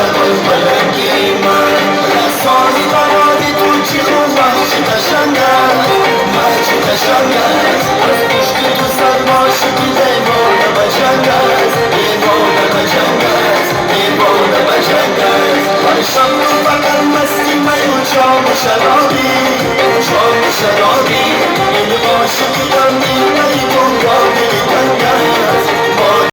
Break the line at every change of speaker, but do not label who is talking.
عاشقای بلندی من رسانی قراری تو چی خوب هرچی قشنگ است هرچی قشنگ است از پشت تو سر باشی که دیوانه بجنگ است دیوانه بجنگ است دیوانه بجنگ است هر شب تو فقط مستی می و جام و شرابی جام و شرابی این عاشقی